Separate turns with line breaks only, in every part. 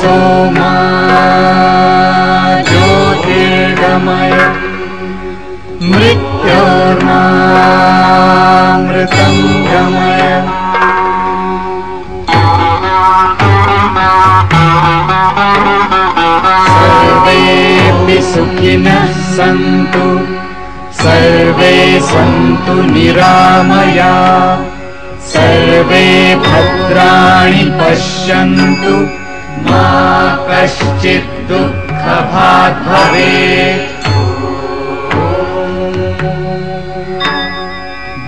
सोमा ज्योतिर्गमय मृत्योर्मामृतं गमय सर्वेऽपि सुखिनः सन्तु सर्वे सन्तु निरामया सर्वे भद्राणि पश्यन्तु मा कश्चित् दुःखभाग् भवेत्।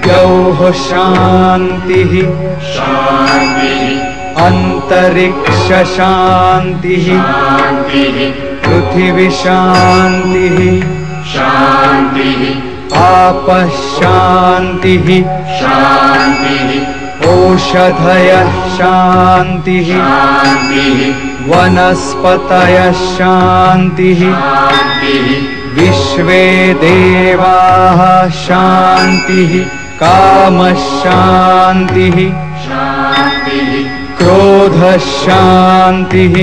द्यौः शान्तिः शान्तिः अन्तरिक्ष शान्तिः शान्तिः पृथिवी शान्तिः शान्तिः आपः शान्तिः शान्तिः ओषधयः शान्तिः शान्तिः वनस्पतयः शान्तिः शान्तिः विश्वे देवाः शान्तिः कामः शान्तिः शान्तिः क्रोधः शान्तिः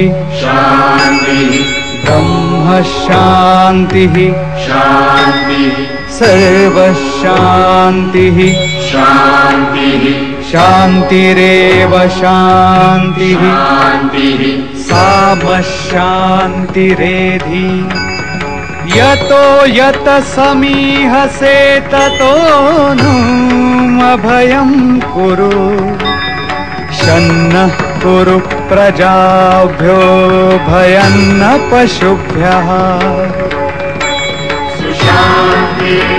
शान्तिः ब्रह्म शान्तिः शान्तिः सर्वः शान्तिः शान्तिः शान्तिरेव शान्तिः शान्तिः सामः शान्तिरेधि यतो यत समीहसे ततो नु अभयं कुरु शन्नः कुरु प्रजाभ्यो भयं न पशुभ्यः। सुशान्तिर्भवतु।